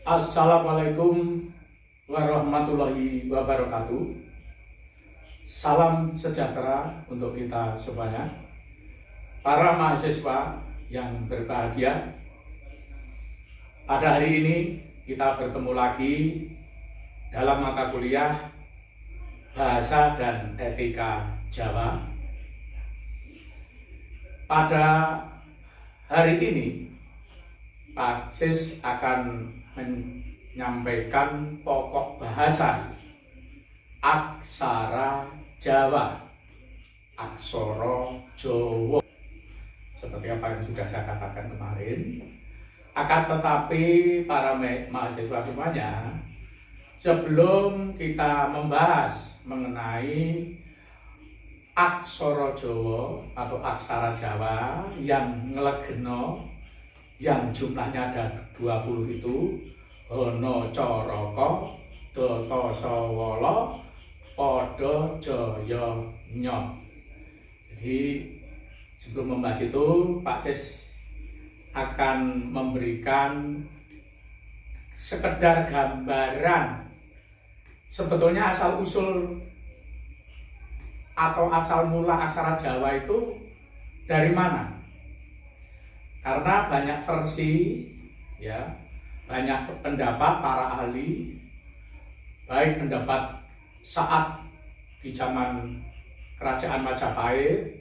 Assalamualaikum warahmatullahi wabarakatuh. Salam sejahtera untuk kita semuanya. Para mahasiswa yang berbahagia, pada hari ini kita bertemu lagi dalam mata kuliah Bahasa dan Etika Jawa. Pada hari ini Pak Sis akan menyampaikan pokok bahasa aksara Jawa, aksara Jawa, seperti apa yang sudah saya katakan kemarin. Akan tetapi para mahasiswa semuanya, sebelum kita membahas mengenai aksara Jawa atau aksara Jawa yang ngelegeno, yang jumlahnya ada 20 itu, Hana Caraka, Data Sawala, Pada Jaya Nya. Jadi sebelum membahas itu, Pak Sis akan memberikan sekedar gambaran sebetulnya asal usul atau asal mula aksara Jawa itu dari mana. Karena banyak versi, ya, banyak pendapat para ahli, baik pendapat saat di zaman Kerajaan Majapahit,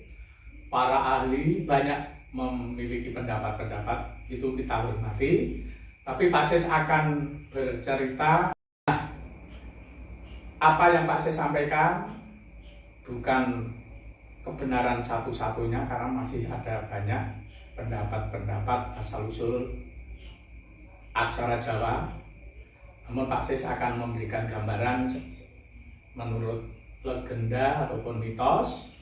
para ahli banyak memiliki pendapat-pendapat, itu kita hormati. Tapi Pak Sis akan bercerita, apa yang Pak Sis sampaikan bukan kebenaran satu-satunya, karena masih ada banyak pendapat-pendapat asal-usul aksara Jawa. Namun Pak Sis akan memberikan gambaran menurut legenda ataupun mitos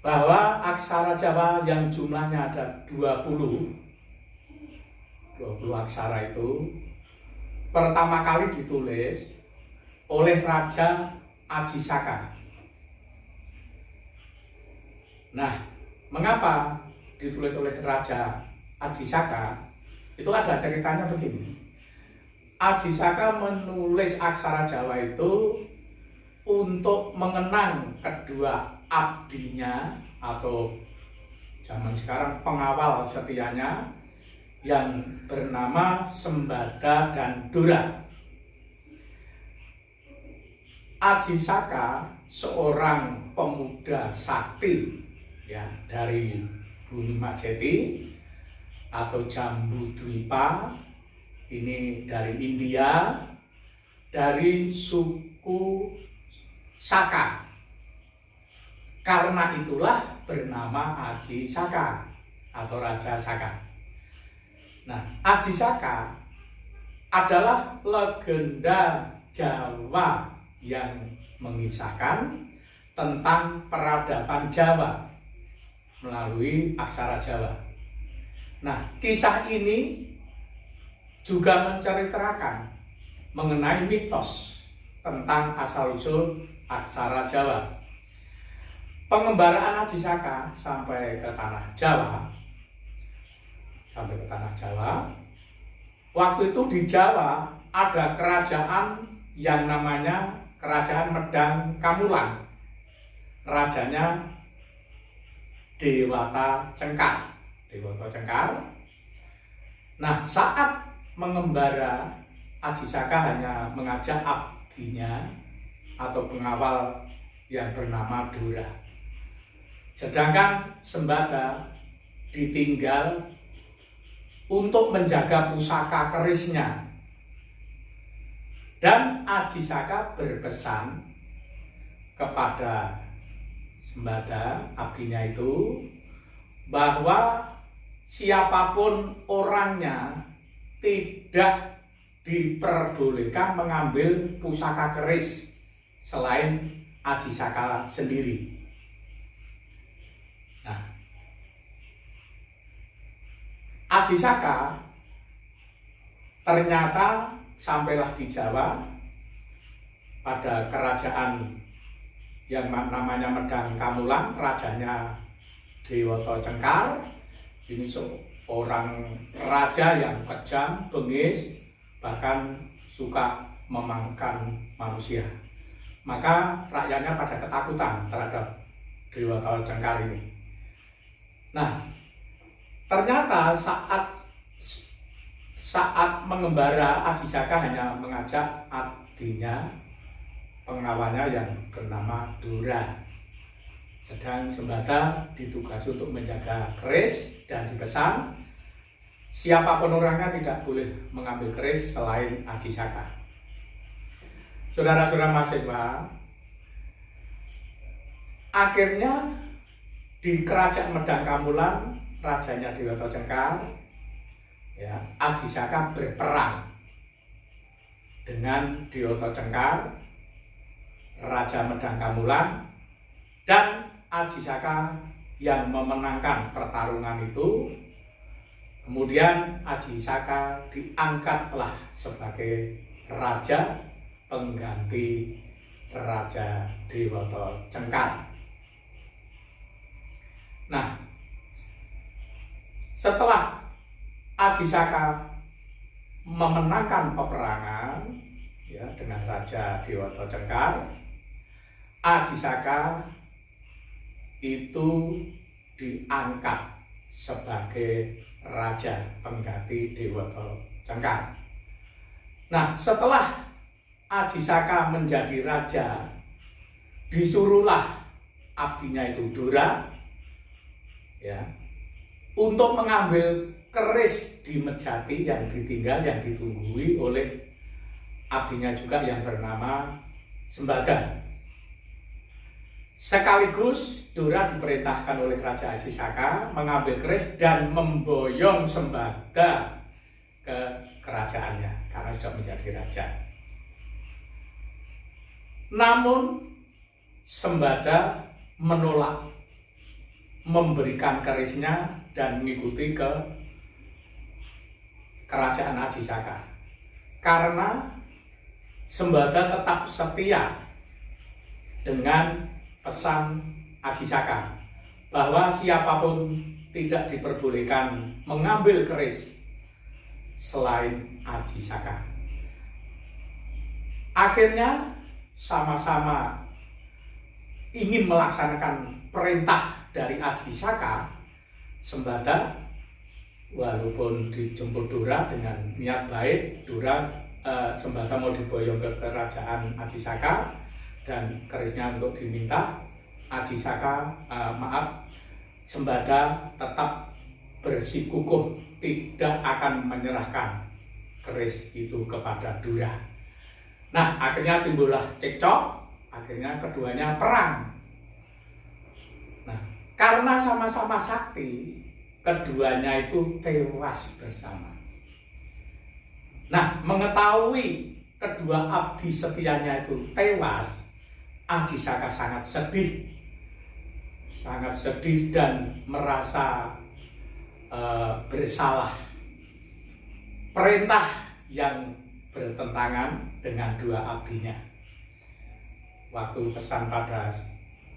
bahwa aksara Jawa yang jumlahnya ada 20 aksara itu pertama kali ditulis oleh Raja Ajisaka. Nah, mengapa ditulis oleh Raja Ajisaka? Itu ada ceritanya begini. Ajisaka menulis aksara Jawa itu untuk mengenang kedua abdinya atau zaman sekarang pengawal setianya yang bernama Sembada dan Dora. Ajisaka seorang pemuda sakti, ya, dari Bumi Majeti atau Jambudwipa, ini dari India, dari suku Saka. Karena itulah bernama Ajisaka atau Raja Saka. Nah, Ajisaka adalah legenda Jawa yang mengisahkan tentang peradaban Jawa melalui aksara Jawa. Nah, kisah ini juga menceritakan mengenai mitos tentang asal-usul aksara Jawa. Pengembaraan Ajisaka sampai ke tanah Jawa, waktu itu di Jawa ada kerajaan yang namanya Kerajaan Medang Kamulan. Rajanya Dewata Cengkar. Nah, saat mengembara, Ajisaka hanya mengajak abdinya atau pengawal yang bernama Dora. Sedangkan Sembada ditinggal untuk menjaga pusaka kerisnya. Dan Ajisaka berpesan kepada Sembada, abdinya itu, bahwa siapapun orangnya tidak diperbolehkan mengambil pusaka keris selain Ajisaka sendiri. Nah, Ajisaka ternyata sampailah di Jawa pada kerajaan yang namanya Medang Kamulan, rajanya Dewata Cengkar. Ini seorang raja yang kejam, bengis, bahkan suka memakan manusia. Maka rakyatnya pada ketakutan terhadap Dewata Cengkar ini. Nah, ternyata saat mengembara, Ajisaka hanya mengajak adiknya, pengawalnya yang bernama Dora. Sedang Sembada ditugasi untuk menjaga keris dan dipesan siapapun orangnya tidak boleh mengambil keris selain Ajisaka. Saudara-saudara mahasiswa, akhirnya di kerajaan Medang Kamulan, rajanya Dewata Cengkar, ya, Ajisaka berperang dengan Dewata Cengkar, Raja Medang Kamulan, dan Ajisaka yang memenangkan pertarungan itu. Kemudian Ajisaka diangkatlah sebagai raja pengganti Raja Dewata Cengkar. Nah, setelah Ajisaka memenangkan peperangan, ya, dengan Raja Dewata Cengkar, Ajisaka itu diangkat sebagai raja pengganti Dewata Cengkar. Nah, setelah Ajisaka menjadi raja, disuruhlah abdinya itu Dora, ya, untuk mengambil keris di Mejati yang ditinggal, yang ditunggui oleh abdinya juga yang bernama Sembada. Sekaligus Dora diperintahkan oleh Raja Ajisaka mengambil keris dan memboyong Sembada ke kerajaannya karena sudah menjadi raja. Namun Sembada menolak memberikan kerisnya dan mengikuti ke kerajaan Ajisaka karena Sembada tetap setia dengan pesan Ajisaka bahwa siapapun tidak diperbolehkan mengambil keris selain Ajisaka. Akhirnya sama-sama ingin melaksanakan perintah dari Ajisaka. Sembada walaupun dijemput Dora dengan niat baik, Sembada mau diboyong ke kerajaan Ajisaka dan kerisnya untuk diminta. Sembada tetap bersikukuh tidak akan menyerahkan keris itu kepada Dora. Nah, akhirnya timbullah cekcok, akhirnya keduanya perang. Nah, karena sama-sama sakti, keduanya itu tewas bersama. Nah, mengetahui kedua abdi setianya itu tewas, Ajisaka sangat sedih dan merasa bersalah. Perintah yang bertentangan dengan dua abdinya. Waktu pesan pada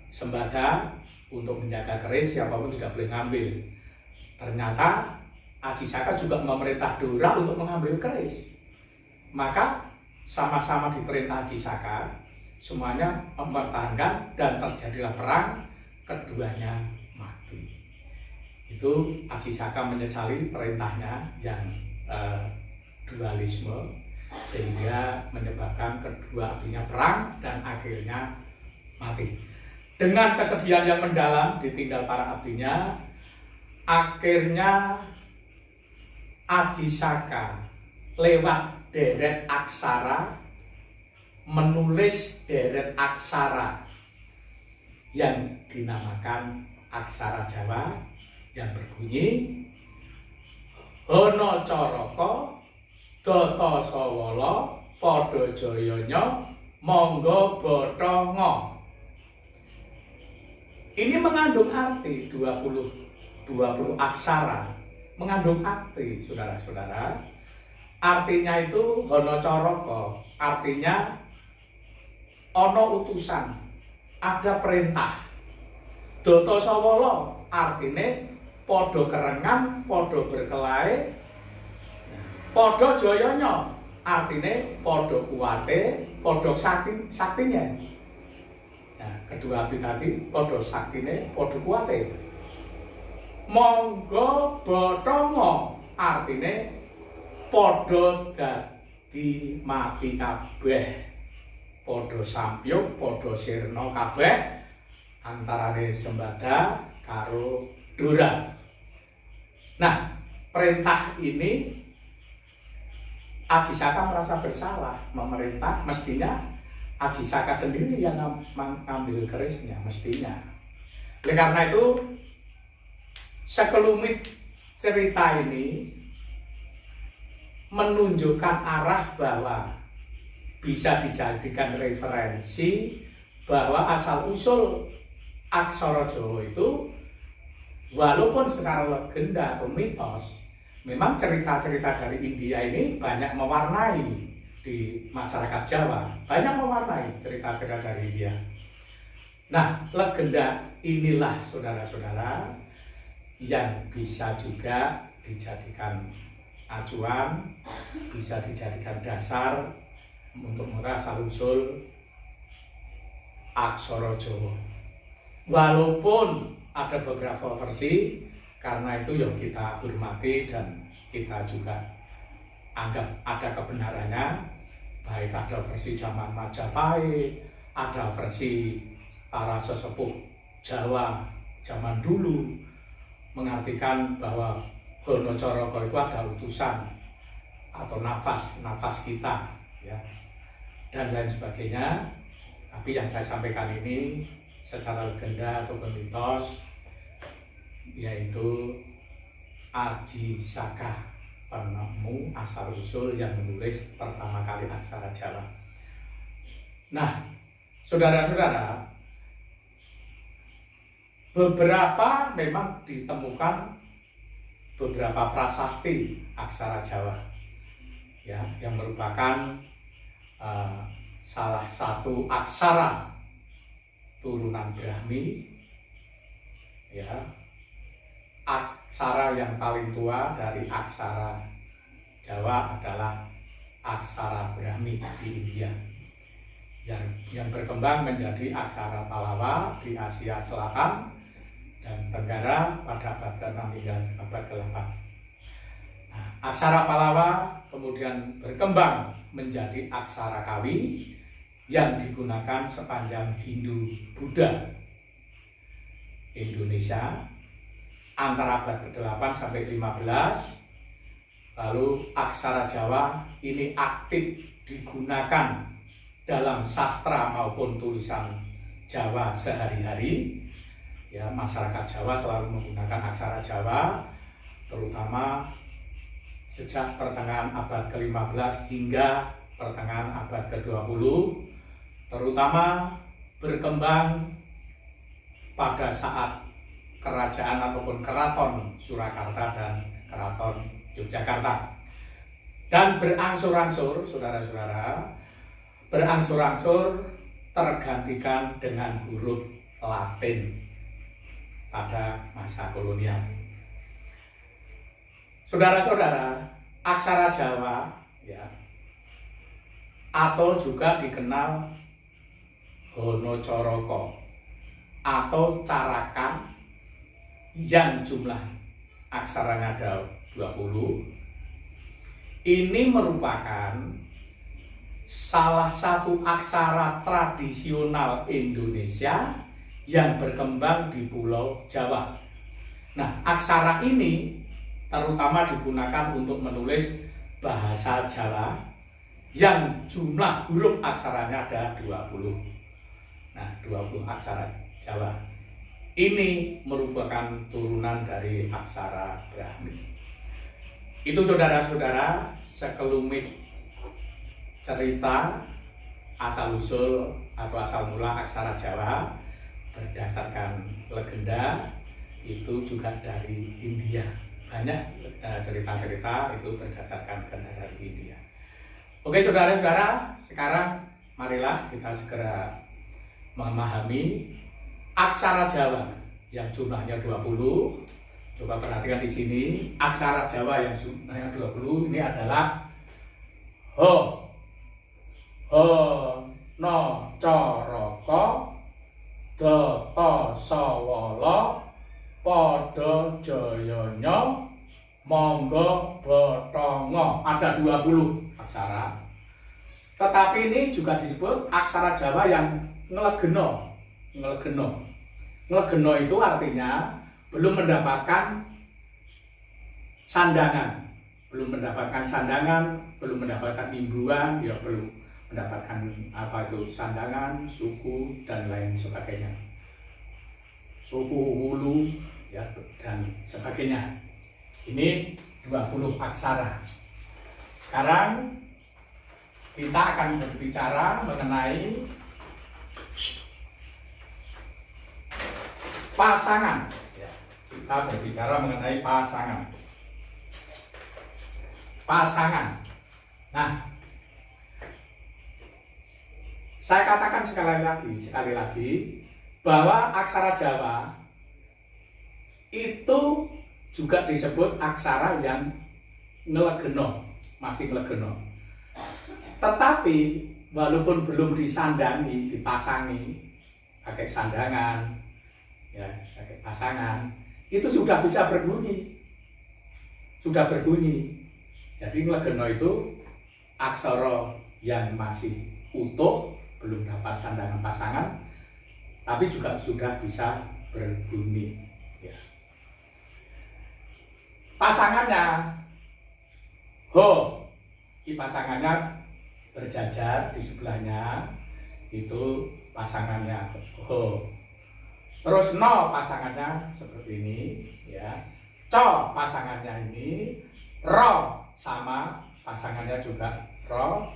Sembada untuk menjaga keris, siapapun tidak boleh ngambil. Ternyata Ajisaka juga memerintah Dora untuk mengambil keris. Maka sama-sama diperintah Ajisaka, semuanya mempertahankan dan terjadilah perang, keduanya mati. Itu Ajisaka menyesali perintahnya yang dualisme, sehingga menyebabkan kedua abdinya perang dan akhirnya mati. Dengan kesedihan yang mendalam ditinggal para abdinya, akhirnya Ajisaka lewat deret aksara menulis deret aksara yang dinamakan aksara Jawa yang berbunyi Hono Coroko Data Sawala Padha Jayanya Mangga Bathanga. Ini mengandung arti 20 aksara, mengandung arti, saudara-saudara. Artinya itu Hono Coroko, artinya ono utusan, ada perintah. Data Sawala artinya podo kerengan, podo berkelahi. Podo Jayanya artinya podo kuwate, podo saktinya. Nah, kedua abdi tadi podo saktine, podo kuwate. Monggo botongo artinya podo dadi mati kabeh. Podo sampyuk, podo sirna kabeh antarane Sembada karo Dora. Nah, perintah ini Aji Saka merasa bersalah. Memerintah mestinya Aji Saka sendiri yang mengambil kerisnya, mestinya. Oleh karena itu, sekelumit cerita ini menunjukkan arah bahwa bisa dijadikan referensi bahwa asal-usul aksara Jawa itu walaupun secara legenda atau mitos, memang cerita-cerita dari India ini banyak mewarnai di masyarakat Jawa, banyak mewarnai cerita-cerita dari India. Nah, legenda inilah saudara-saudara yang bisa juga dijadikan acuan, bisa dijadikan dasar untuk asal-usul aksara Jawa. Walaupun ada beberapa versi, karena itu ya kita hormati dan kita juga anggap ada kebenarannya. Baik ada versi zaman Majapahit, ada versi para sesepuh Jawa zaman dulu mengartikan bahwa Hanacaraka itu ada utusan atau nafas kita, ya, dan lain sebagainya. Tapi yang saya sampaikan ini secara legenda atau mitos, yaitu Aji Saka, penemu asal-usul yang menulis pertama kali aksara Jawa. Nah, saudara-saudara, beberapa memang ditemukan beberapa prasasti aksara Jawa, ya, yang merupakan salah satu aksara turunan Brahmi, ya, aksara yang paling tua dari aksara Jawa adalah aksara Brahmi di India, yang berkembang menjadi aksara Pallava di Asia Selatan dan Tenggara pada abad ke-6 hingga abad ke-8. Nah, aksara Pallava kemudian berkembang menjadi aksara Kawi yang digunakan sepanjang Hindu-Buddha Indonesia antara abad ke-8 sampai 15. Lalu aksara Jawa ini aktif digunakan dalam sastra maupun tulisan Jawa sehari-hari. Ya, masyarakat Jawa selalu menggunakan aksara Jawa, terutama sejak pertengahan abad ke-15 hingga pertengahan abad ke-20, terutama berkembang pada saat kerajaan ataupun keraton Surakarta dan keraton Yogyakarta. Dan berangsur-angsur, saudara-saudara, berangsur-angsur tergantikan dengan huruf Latin pada masa kolonial. Saudara-saudara, aksara Jawa, ya, atau juga dikenal Hanacaraka atau carakan yang jumlah aksaranya ada 20, ini merupakan salah satu aksara tradisional Indonesia yang berkembang di Pulau Jawa. Nah, aksara ini terutama digunakan untuk menulis bahasa Jawa yang jumlah huruf aksaranya ada 20. Nah, 20 aksara Jawa. Ini merupakan turunan dari aksara Brahmi. Itu saudara-saudara sekelumit cerita asal-usul atau asal mula aksara Jawa berdasarkan legenda, itu juga dari India. Banyak cerita-cerita itu berdasarkan legenda dari India. Oke saudara-saudara, sekarang marilah kita segera memahami aksara Jawa yang jumlahnya 20. Coba perhatikan di sini, aksara Jawa yang jumlahnya 20 ini adalah Ho, ho, no, coroko, data sawala, pada jayanya, monggo bathanga. Ada 20 aksara. Tetapi ini juga disebut aksara Jawa yang ngelegeno. Ngelegeno itu artinya belum mendapatkan sandangan. Belum mendapatkan imbuhan, ya belum mendapatkan apa itu sandangan, suku dan lain sebagainya. Suku, hulu, ya dan sebagainya. Ini 20 aksara. Sekarang kita akan berbicara mengenai pasangan. Ya, kita berbicara mengenai pasangan. Nah, saya katakan sekali lagi bahwa aksara Jawa itu juga disebut aksara yang masih ngelegeno. Tetapi walaupun belum dipasangi pakai sandangan, ya, pakai pasangan, itu sudah bisa berbunyi. Jadi ngelegeno itu aksara yang masih utuh, belum dapat sandangan pasangan, tapi juga sudah bisa berbunyi. Ya. Pasangannya ho, pasangannya berjajar di sebelahnya, itu pasangannya ho. Terus no pasangannya seperti ini, ya. Co pasangannya ini, ro sama pasangannya juga ro.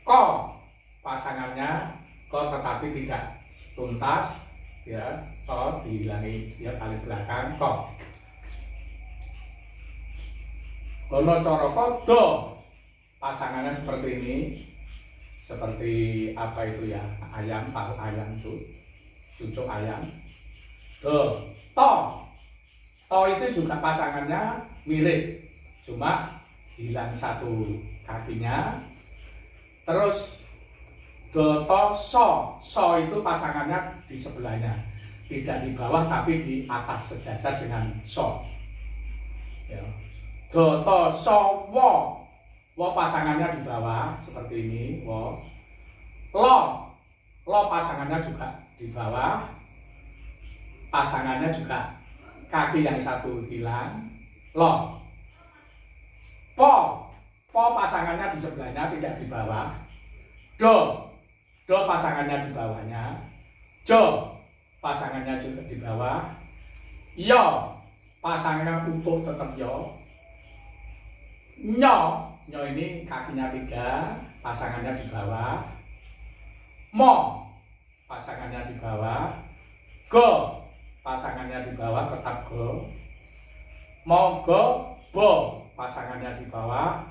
Ko pasangannya ko tetapi tidak tuntas, ya. Ko dihilangi dia paling belakang ko. Kono coroko do pasangannya seperti ini, seperti apa itu ya, ayam, paru ayam itu, cucuk ayam. Do to itu juga pasangannya mirip, cuma hilang satu kakinya. Terus do to so itu pasangannya di sebelahnya, tidak di bawah tapi di atas sejajar dengan so. Ya. Do to so wo pasangannya di bawah seperti ini, wo. Lo pasangannya juga di bawah, pasangannya juga kaki yang satu hilang, lo. Po pasangannya di sebelahnya, tidak di bawah. Do pasangannya di bawahnya. Jo pasangannya juga di bawah. Yo pasangannya utuh tetap yo. Nyo ini kakinya 3, pasangannya di bawah. Mo pasangannya di bawah. Go pasangannya di bawah, tetap go. Mogo bo pasangannya di bawah.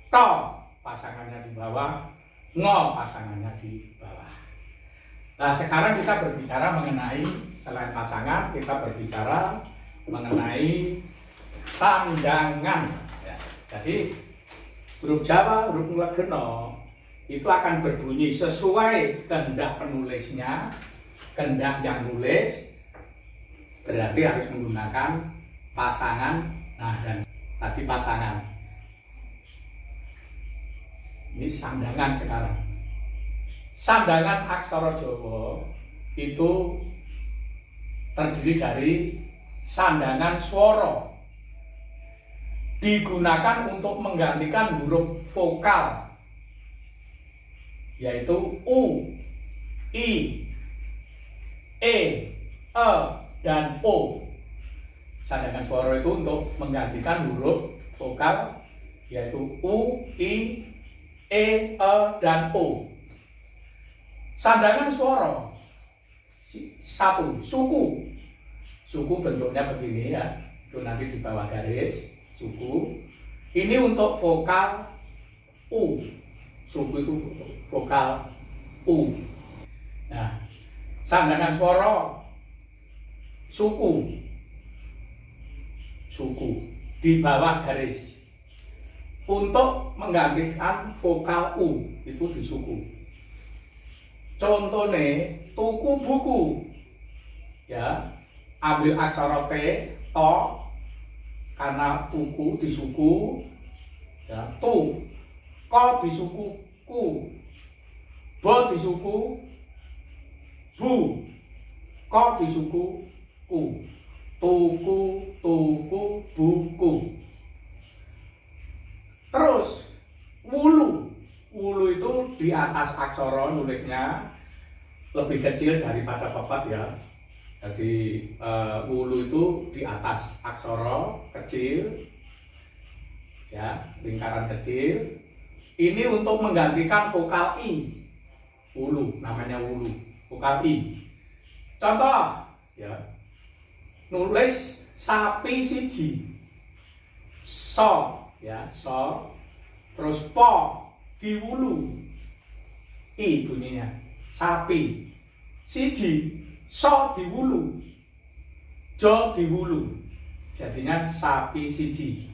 To pasangannya di bawah. Ngo pasangannya di bawah. Nah, sekarang kita berbicara mengenai, selain pasangan, kita berbicara mengenai sandangan. Ya, jadi huruf Jawa, huruf ngelegeno itu akan berbunyi sesuai kehendak penulisnya. Kehendak yang nulis berarti harus menggunakan pasangan. Nah, dan tadi pasangan. Ini sandangan sekarang. Sandangan aksara Jawa itu terdiri dari sandangan swara. Digunakan untuk menggantikan huruf vokal, yaitu U, I, E, E, dan O. Sandangan swara itu untuk menggantikan huruf vokal, yaitu U, I, E, dan O. Sandangan swara 1, suku. Suku bentuknya begini ya, itu nanti di bawah garis, suku. Ini untuk vokal U. Suku itu untuk vokal U. Nah, sandangan swara suku di bawah garis. untuk menggantikan vokal U itu di suku. Contohnya tuku buku, ya ambil aksara T, to, karena tuku di suku, ya tu, ko di suku ku, bo di suku bu, ko di suku ku, tuku, buku. Terus wulu, wulu itu di atas aksara nulisnya lebih kecil daripada pepet ya. Jadi wulu itu di atas aksara kecil, ya lingkaran kecil. Ini untuk menggantikan vokal I. Wulu, namanya wulu, vokal I. Contoh, ya nulis sapi siji, so, ya so, terus po di wulu, I bunyinya, sapi, siji, so di wulu, jo di wulu, jadinya sapi siji.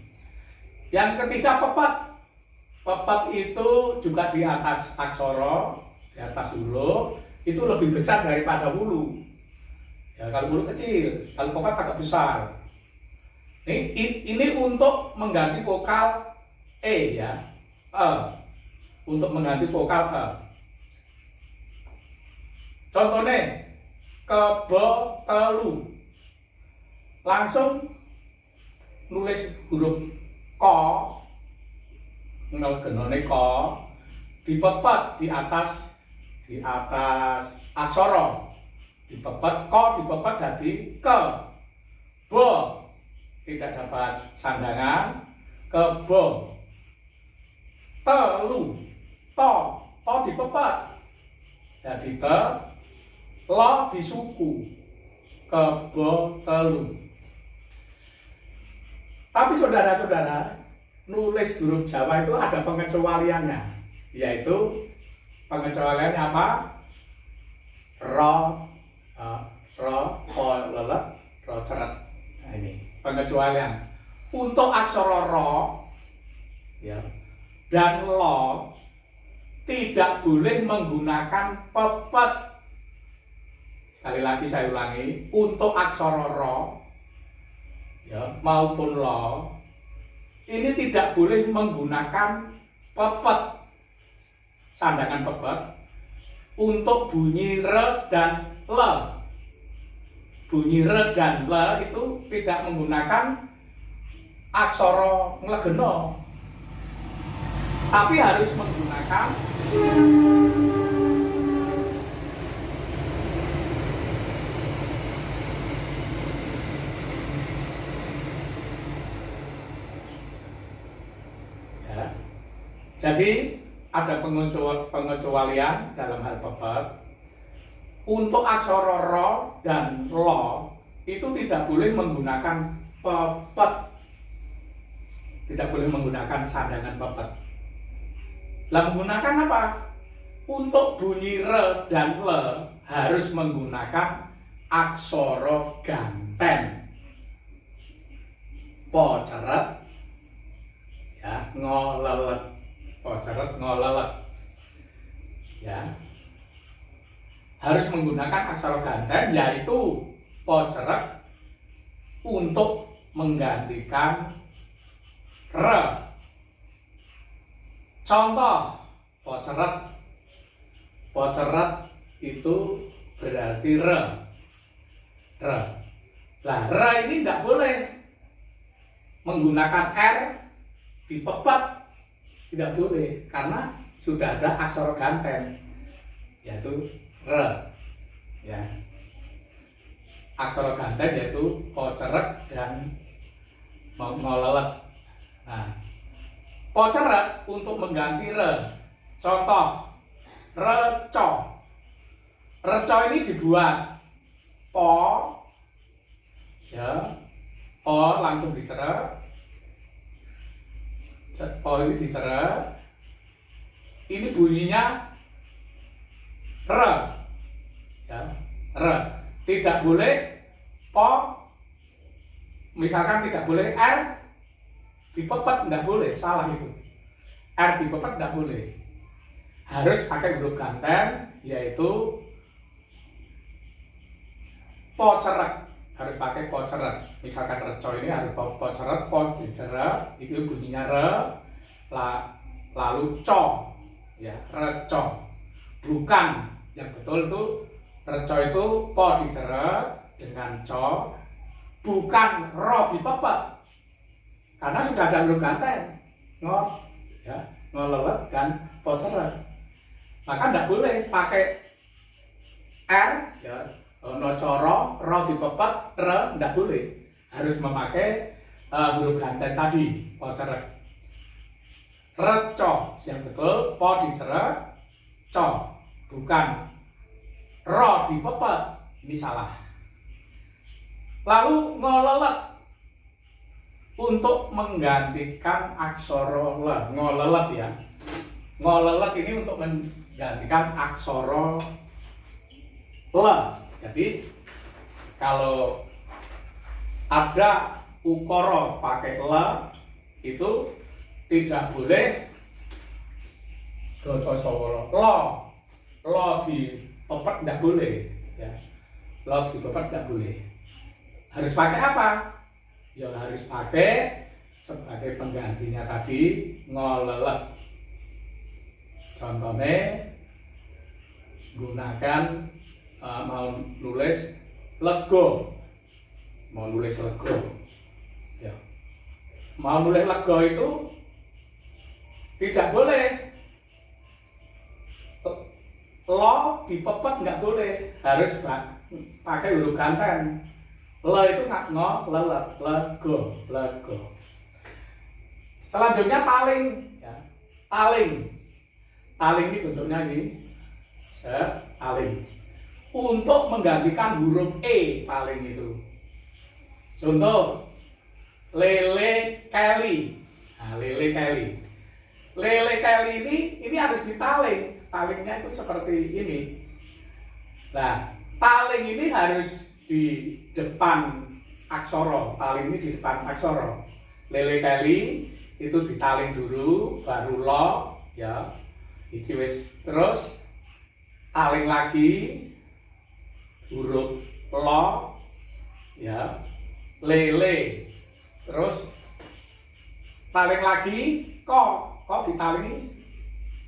Yang ketiga pepet, pepet itu juga di atas aksara, di atas huruf itu lebih besar daripada wulu. Ya kalau wulu kecil, kalau pepet agak besar. Ini untuk mengganti vokal E ya, untuk mengganti vokal E. Contohnya kebotelu, langsung nulis huruf ko, ngelgenone ko, dipepet di atas aksara, dipepet ko, dipepet jadi ke, bo tidak dapat sandangan, kebo, telu, to dipepet jadi te, lo di suku, kebo telu. Tapi saudara-saudara, nulis huruf Jawa itu ada pengecualiannya, yaitu pengecualiannya apa? Ro, po, lelet, ro ceret. Nah, ini pengecualian. Untuk aksara ro, ya, dan lo tidak boleh menggunakan pepet. Sekali lagi saya ulangi, untuk aksara ro, ya, maupun lo, ini tidak boleh menggunakan pepet, sandangan pepet, untuk bunyi re dan le. Bunyi re dan le itu tidak menggunakan aksara nglegena, tapi harus menggunakan ya. Jadi ada pengecualian dalam hal pepet. Untuk aksara ro dan lo itu tidak boleh menggunakan pepet, tidak boleh menggunakan sandangan pepet. Lah menggunakan apa? Untuk bunyi re dan le harus menggunakan aksara ganten, po ceret, ya ngolelet, po ceret ngolelet, ya. Harus menggunakan aksara ganten yaitu po ceret untuk menggantikan re. Contoh po ceret itu berarti re. Lah re ini tidak boleh menggunakan R di pepet, tidak boleh karena sudah ada aksara ganten yaitu re, ya. Aksara ganten yaitu po ceret dan ngolelet. Nah, po ceret untuk mengganti re. Contoh reco. Reco ini dibuat po, ya, po langsung diceret. Po ini diceret. Ini bunyinya re, ya, re. Tidak boleh po, misalkan tidak boleh R dipepet nggak boleh, salah itu. R dipepet nggak boleh. Harus pakai huruf ganten, yaitu po cerek. Harus pakai po cerek. Misalkan reco ini harus po cerek, po dicerek, itu bunyinya re, lalu co, ya reco. Bukan, yang betul itu reco itu po dicerek dengan co, bukan ro dipepet. Karena sudah ada huruf ganten, ya, ngelelet dan po cerek. Maka tidak boleh pakai R, ya, no coro, ro dipepet, re, tidak boleh. Harus memakai huruf ganten tadi, po cerek. Reco, yang betul, po dicerek, co, bukan ro dipepet, ini salah. Lalu ngelelet. Untuk menggantikan aksara le, ngolelet ya. Ngolelet ini untuk menggantikan aksara le. Jadi kalau ada ukara pakai le itu tidak boleh dodo swara lo dipepet tidak boleh ya. Lo dipepet tidak boleh. Harus pakai apa? Ya harus pakai sebagai penggantinya tadi ngolelet. Contohnya gunakan mau nulis lego, mau nulis lego, ya. Mau nulis lego itu tidak boleh. Lo dipepet nggak boleh, harus pakai huruf ganten. Le itu nggak lelet, lego, lego. Selanjutnya taling, ya. Taling ini bentuknya ini, taling. Untuk menggantikan huruf E taling itu. Contoh, lele keli. Nah, lele keli. Lele keli ini harus ditaling. Talingnya itu seperti ini. Nah, taling ini harus di depan aksara, taling ini di depan aksara. Lele keli itu ditaling dulu, baru lo, ya. Iki wis, terus taling lagi huruf lo, ya. Lele, terus taling lagi kok ditalingi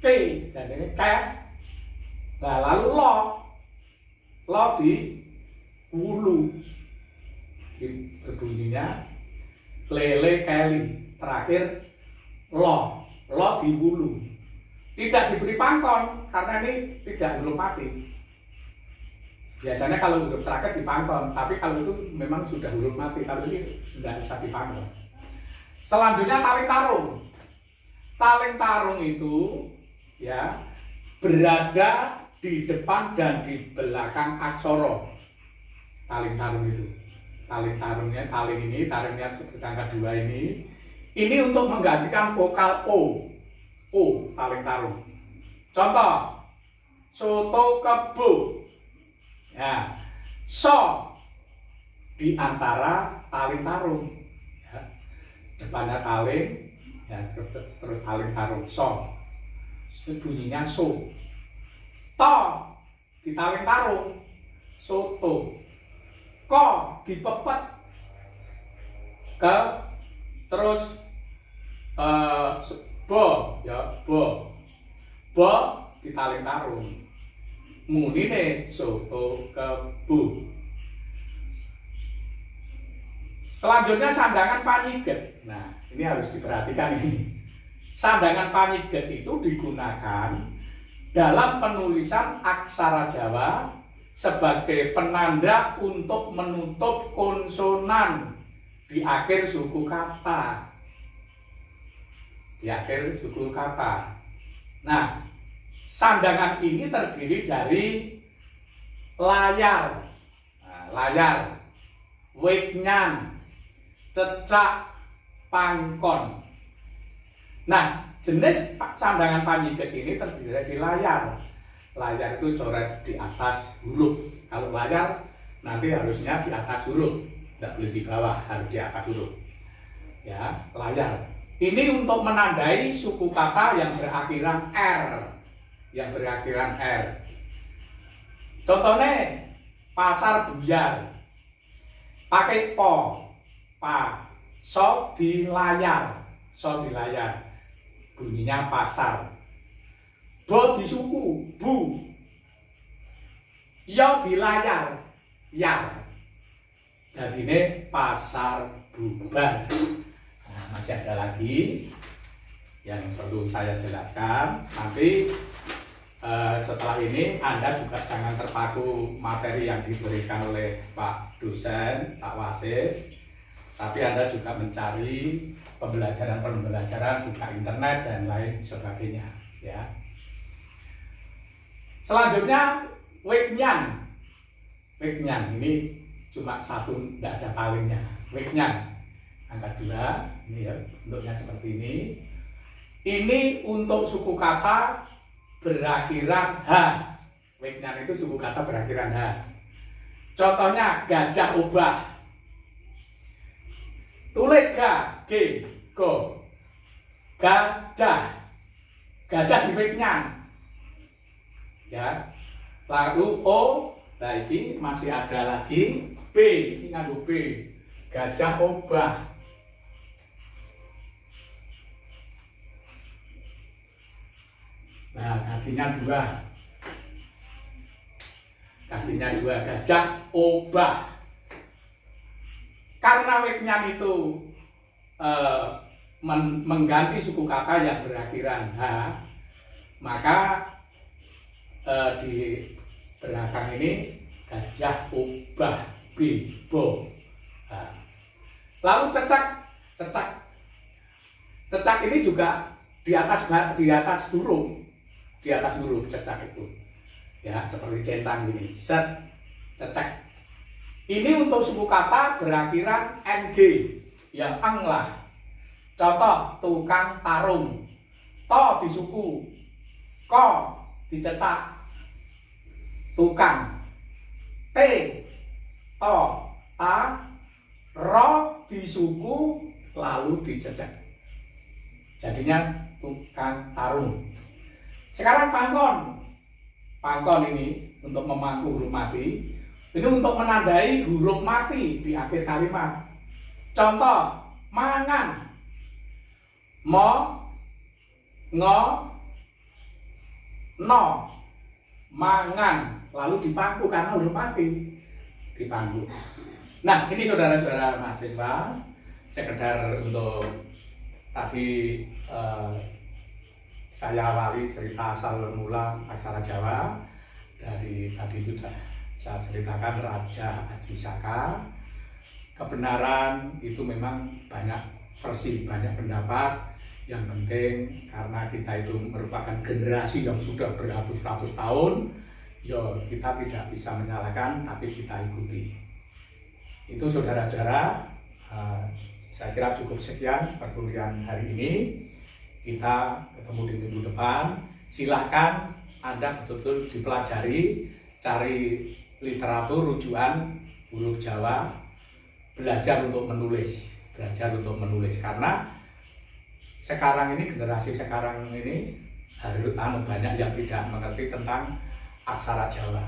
k, dan ini k. Nah lalu lo di wulu, berbunyinya lele keli, terakhir lo di wulu. Tidak diberi pangkon karena ini tidak huruf mati. Biasanya kalau huruf terakhir dipangkon, tapi kalau itu memang sudah huruf mati, kalau ini tidak bisa dipangkon. Selanjutnya taling tarung. Taling tarung itu ya berada di depan dan di belakang aksara. Taling tarung itu, taling tarungnya, taringnya seperti angka 2 ini untuk menggantikan vokal o, taling tarung. Contoh, soto kebo, ya, so di antara taling tarung, ya. Depannya taling, ya, terus taling tarung, so, bunyinya so. To di taling tarung, soto. Ko dipepet ke, terus bo, ya, bo di taling tarung, munine soto kebu. Selanjutnya sandangan panyiget. Nah ini harus diperhatikan ini. Sandangan panyiget itu digunakan dalam penulisan aksara Jawa sebagai penanda untuk menutup konsonan di akhir suku kata. Di akhir suku kata. Nah, sandangan ini terdiri dari layar, wignan, cecak, pangkon. Nah, jenis sandangan panyiget ini terdiri dari layar. Layar itu coret di atas huruf. Kalau layar nanti harusnya di atas huruf, tidak boleh di bawah, harus di atas huruf. Ya, layar. Ini untuk menandai suku kata yang berakhiran R. Yang berakhiran R. Contohnya, pasar buyar. Pakai po. Pa. So di layar. So di layar. Bunyinya pasar. Bo di suku. Bu. Yo di layar. Yar. Jadi ini pasar bubar. Nah, masih ada lagi yang perlu saya jelaskan. Nanti setelah ini Anda juga jangan terpaku materi yang diberikan oleh Pak dosen, Pak Wasis, tapi Anda juga mencari pembelajaran buka internet dan lain sebagainya. Ya. Selanjutnya Weknyan. Weknyan ini cuma satu, tidak ada palingnya. Weknyan angka 2, ini ya, bentuknya seperti ini. Ini untuk suku kata berakhiran H. Weknyan itu suku kata berakhiran H. Contohnya gajah obah. Tulis G, go. Gajah. Gajah di Weknyan. Ya. Lalu O, lagi masih ada lagi B, ini nganggo B. Gajah obah. Nah, kakinya 2. Kakinya 2, gajah obah. Karena Weknyan itu mengganti suku kata yang berakhiran H, maka di belakang ini gajah obah bibo. Nah. Lalu cecak ini juga di atas huruf, cecak itu ya, seperti centang gini, set, cecak. Ini untuk suku kata berakhiran ng, yang eng lah. Contoh tukang tarung, to di suku, ko dicecak, tukang, t, to, ta, ro di suku lalu dicecak. Jadinya tukang tarung. Sekarang pangkon ini untuk memangku huruf mati. Ini untuk menandai huruf mati di akhir kalimat. Contoh, mangan, mo, ngo, no, mangan, lalu dipangku karena huruf mati, dipangku. Nah, ini saudara-saudara mahasiswa, sekedar untuk tadi saya awali cerita asal mula aksara Jawa. Dari tadi sudah saya ceritakan Raja Aji Saka. Kebenaran itu memang banyak versi, banyak pendapat. Yang penting karena kita itu merupakan generasi yang sudah beratus-ratus tahun, ya kita tidak bisa menyalahkan, tapi kita ikuti. Itu saudara-saudara, saya kira cukup sekian perkuliahan hari ini. Kita ketemu di minggu depan. Silahkan Anda betul-betul dipelajari, cari literatur rujukan huruf Jawa, belajar untuk menulis, karena sekarang ini, generasi sekarang ini harus banyak yang tidak mengerti tentang aksara Jawa.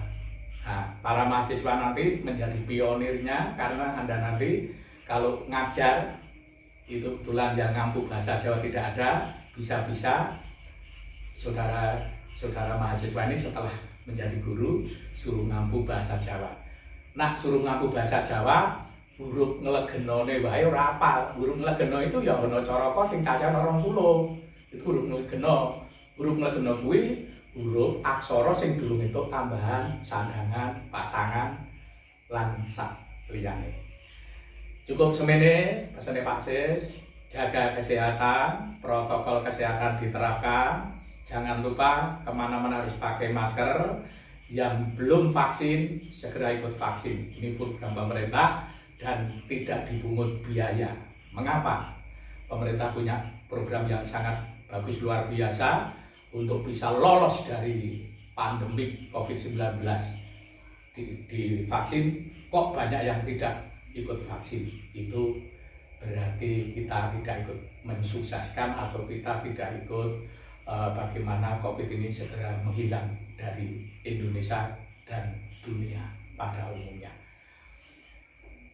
Nah, para mahasiswa nanti menjadi pionirnya, karena Anda nanti kalau ngajar itu kebetulan yang ngampu bahasa Jawa tidak ada, bisa-bisa saudara mahasiswa ini setelah menjadi guru suruh ngampu bahasa Jawa. Nah, suruh ngampu bahasa Jawa, huruf ngelegenone wae ora apal. Huruf nglegeno itu ya ana caraka sing cacahe 20. Itu huruf nglegeno. Huruf nglegeno kuwi huruf aksara sing durung entuk tambahan, sandangan, pasangan lan sak liyane. Cukup semene pesene Pak Sis. Jaga kesehatan, protokol kesehatan diterapkan. Jangan lupa kemana-mana harus pakai masker. Yang belum vaksin segera ikut vaksin. Ini program pemerintah dan tidak dipungut biaya. Mengapa? Pemerintah punya program yang sangat bagus, luar biasa untuk bisa lolos dari pandemi COVID-19. Di vaksin kok banyak yang tidak ikut vaksin. Itu berarti kita tidak ikut mensukseskan atau kita tidak ikut bagaimana COVID ini segera menghilang dari Indonesia dan dunia pada umumnya.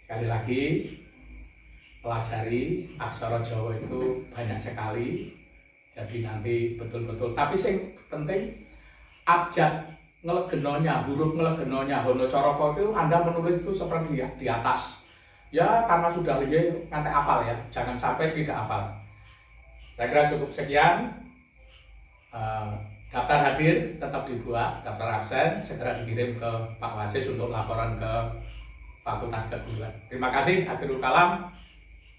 Sekali lagi, pelajari aksara Jawa itu banyak sekali, jadi nanti betul-betul, tapi yang penting abjad ngelegenonya, huruf ngelegenonya Hono Coroko itu Anda menulis itu seperti di atas ya, karena sudah lebih nanti hafal ya, jangan sampai tidak hafal. Saya kira cukup sekian. Daftar hadir tetap dibuat, daftar absen segera dikirim ke Pak Wasis untuk laporan ke Fakultas Keguruan. Terima kasih, akhirul kalam.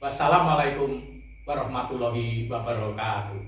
Wassalamualaikum warahmatullahi wabarakatuh.